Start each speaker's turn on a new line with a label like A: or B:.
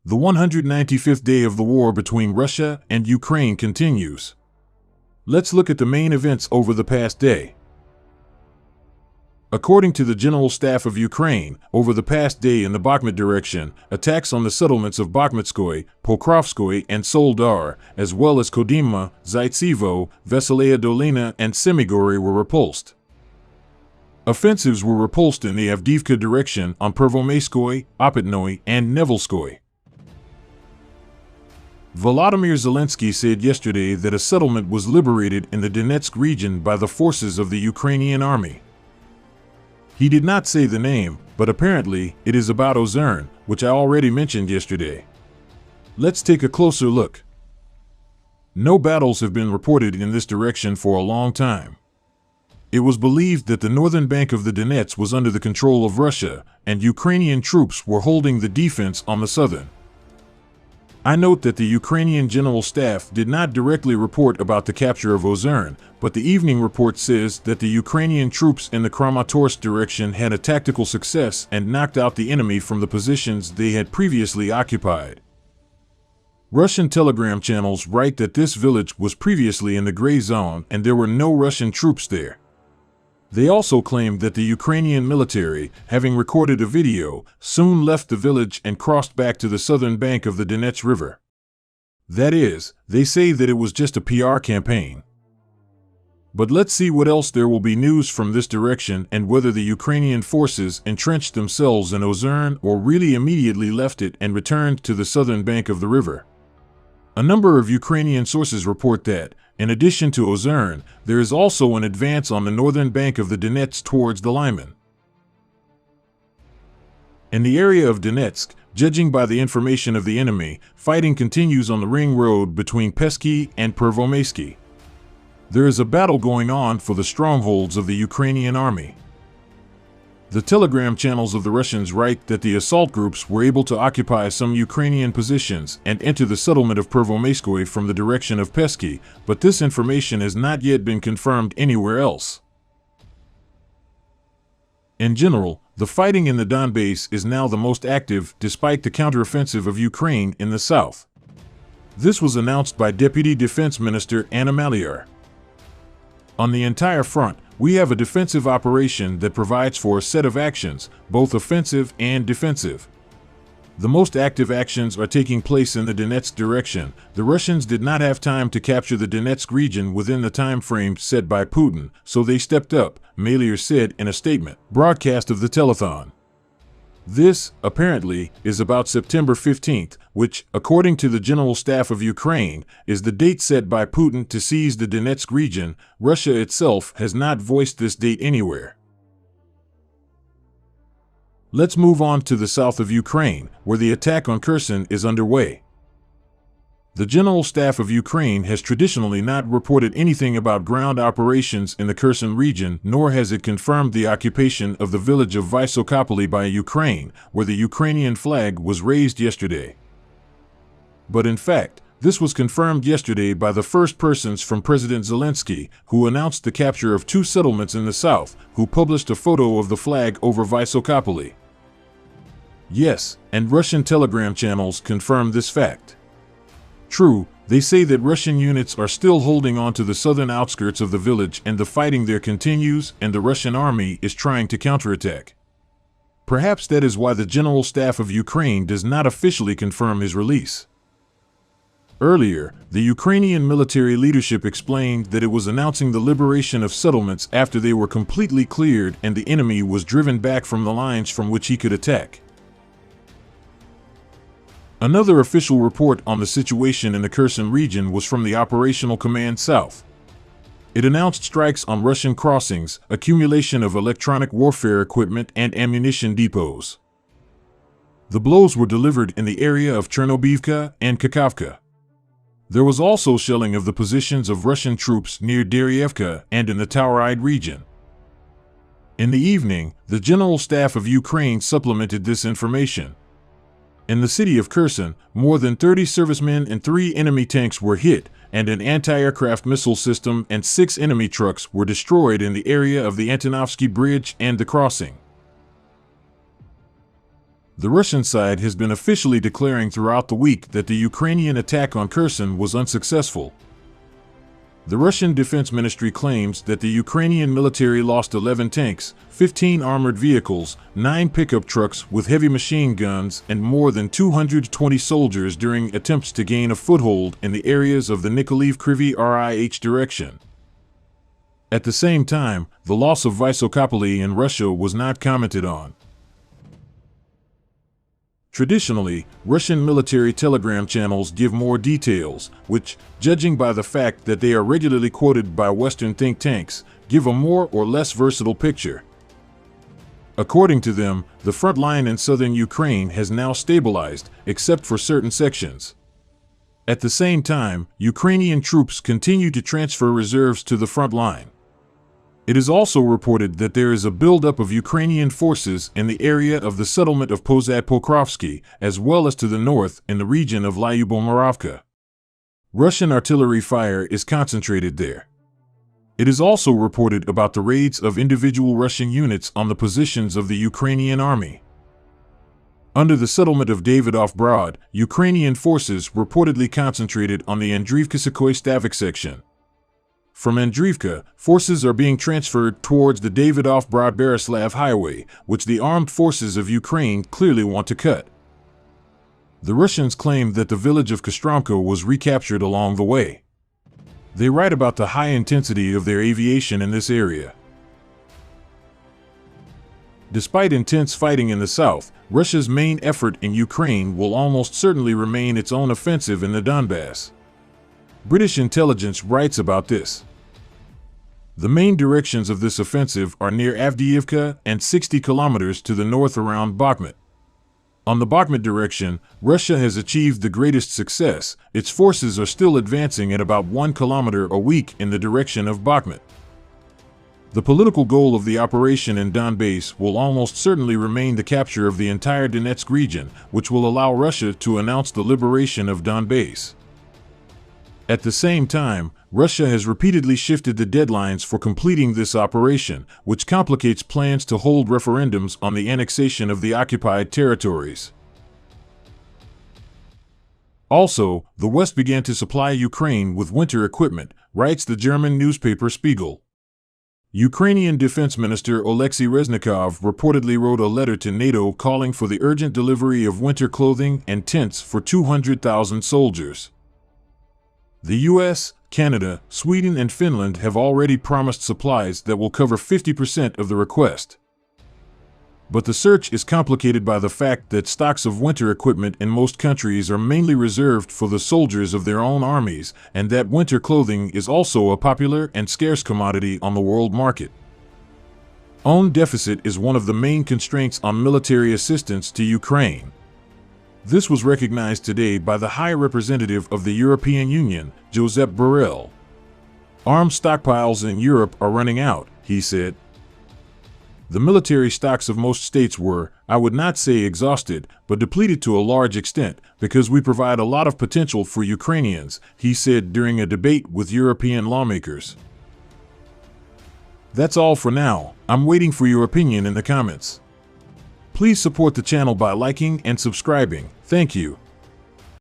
A: The 195th day of the war between Russia and Ukraine continues. Let's look at the main events over the past day. According to the General Staff of Ukraine, over the past day in the Bakhmut direction, attacks on the settlements of Bakhmutskoye, Pokrovskoye, and Soledar, as well as Kodyma, Zaitsevo, Veselaya Dolina, and Semigori were repulsed. Offensives were repulsed in the Avdiivka direction on Pervomaiskoye, Opytnoye, and Nevelskoye. Volodymyr Zelensky said yesterday that a settlement was liberated in the Donetsk region by the forces of the Ukrainian army. He did not say the name, but apparently it is about Ozern, which I already mentioned yesterday. Let's take a closer look. No battles have been reported in this direction for a long time. It was believed that the northern bank of the Donets was under the control of Russia, and Ukrainian troops were holding the defense on the southern. I note that the Ukrainian General Staff did not directly report about the capture of Ozern, but the evening report says that the Ukrainian troops in the Kramatorsk direction had a tactical success and knocked out the enemy from the positions they had previously occupied. Russian telegram channels write that this village was previously in the gray zone and there were no Russian troops there. They also claimed that the Ukrainian military, having recorded a video, soon left the village and crossed back to the southern bank of the Donets River. That is, they say that it was just a PR campaign. But let's see what else there will be news from this direction and whether the Ukrainian forces entrenched themselves in Ozern or really immediately left it and returned to the southern bank of the river. A number of Ukrainian sources report that, in addition to Ozern, there is also an advance on the northern bank of the Donets towards the Lyman. In the area of Donetsk, judging by the information of the enemy, fighting continues on the ring road between Pesky and Pervomaisky. There is a battle going on for the strongholds of the Ukrainian army. The telegram channels of the Russians write that the assault groups were able to occupy some Ukrainian positions and enter the settlement of Pervomaiskoye from the direction of Pesky, but this information has not yet been confirmed anywhere else. In general, the fighting in the Donbass is now the most active despite the counteroffensive of Ukraine in the south. This was announced by Deputy Defense Minister Anna Maliar. On the entire front, we have a defensive operation that provides for a set of actions, both offensive and defensive. The most active actions are taking place in the Donetsk direction. The Russians did not have time to capture the Donetsk region within the time frame set by Putin, so they stepped up, Maliar said in a statement broadcast of the telethon. This, apparently, is about September 15th, which, according to the General Staff of Ukraine, is the date set by Putin to seize the Donetsk region. Russia itself has not voiced this date anywhere. Let's move on to the south of Ukraine, where the attack on Kherson is underway. The General Staff of Ukraine has traditionally not reported anything about ground operations in the Kherson region, nor has it confirmed the occupation of the village of Vysokopoli by Ukraine, where the Ukrainian flag was raised yesterday. But in fact, this was confirmed yesterday by the first persons from President Zelensky, who announced the capture of two settlements in the south, who published a photo of the flag over Vysokopoli. Yes, and Russian telegram channels confirm this fact. True, they say that Russian units are still holding on to the southern outskirts of the village and the fighting there continues and the Russian army is trying to counterattack. Perhaps that is why the General Staff of Ukraine does not officially confirm his release. Earlier, the Ukrainian military leadership explained that it was announcing the liberation of settlements after they were completely cleared and the enemy was driven back from the lines from which he could attack. Another official report on the situation in the Kherson region was from the Operational Command South. It announced strikes on Russian crossings, accumulation of electronic warfare equipment, and ammunition depots. The blows were delivered in the area of Chernobivka and Kakhovka. There was also shelling of the positions of Russian troops near Deryevka and in the Tauride region. In the evening, the General Staff of Ukraine supplemented this information. In the city of Kherson, more than 30 servicemen and 3 enemy tanks were hit, and an anti-aircraft missile system and 6 enemy trucks were destroyed in the area of the Antonovsky Bridge and the crossing. The Russian side has been officially declaring throughout the week that the Ukrainian attack on Kherson was unsuccessful. The Russian Defense Ministry claims that the Ukrainian military lost 11 tanks, 15 armored vehicles, 9 pickup trucks with heavy machine guns, and more than 220 soldiers during attempts to gain a foothold in the areas of the Nikolaev-Kryvyi Rih direction. At the same time, the loss of Vysokopoly in Russia was not commented on. Traditionally, Russian military telegram channels give more details, which, judging by the fact that they are regularly quoted by Western think tanks, give a more or less versatile picture. According to them, the front line in southern Ukraine has now stabilized, except for certain sections. At the same time, Ukrainian troops continue to transfer reserves to the front line. It is also reported that there is a buildup of Ukrainian forces in the area of the settlement of Pozad-Pokrovsky, as well as to the north in the region of Lyubomirovka. Russian artillery fire is concentrated there. It is also reported about the raids of individual Russian units on the positions of the Ukrainian army. Under the settlement of Davidov Brod, Ukrainian forces reportedly concentrated on the Andriivka-Sukhoi-Stavik section. From Andriivka, forces are being transferred towards the Davidov-Brod-Berislav highway, which the armed forces of Ukraine clearly want to cut. The Russians claim that the village of Kostromka was recaptured along the way. They write about the high intensity of their aviation in this area. Despite intense fighting in the south, Russia's main effort in Ukraine will almost certainly remain its own offensive in the Donbass. British intelligence writes about this. The main directions of this offensive are near Avdiivka and 60 kilometers to the north around Bakhmut. On the Bakhmut direction, Russia has achieved the greatest success. Its forces are still advancing at about 1 kilometer a week in the direction of Bakhmut. The political goal of the operation in Donbass will almost certainly remain the capture of the entire Donetsk region, which will allow Russia to announce the liberation of Donbass. At the same time, Russia has repeatedly shifted the deadlines for completing this operation, which complicates plans to hold referendums on the annexation of the occupied territories. Also, the West began to supply Ukraine with winter equipment, writes the German newspaper Spiegel. Ukrainian Defense Minister Oleksiy Reznikov reportedly wrote a letter to NATO calling for the urgent delivery of winter clothing and tents for 200,000 soldiers. The US, Canada, Sweden, and Finland have already promised supplies that will cover 50% of the request. But the search is complicated by the fact that stocks of winter equipment in most countries are mainly reserved for the soldiers of their own armies, and that winter clothing is also a popular and scarce commodity on the world market. Own deficit is one of the main constraints on military assistance to Ukraine. This was recognized today by the High Representative of the European Union, Josep Borrell. Arms stockpiles in Europe are running out, he said. The military stocks of most states were, I would not say exhausted, but depleted to a large extent, because we provide a lot of potential for Ukrainians, he said during a debate with European lawmakers. That's all for now. I'm waiting for your opinion in the comments. Please support the channel by liking and subscribing. Thank you.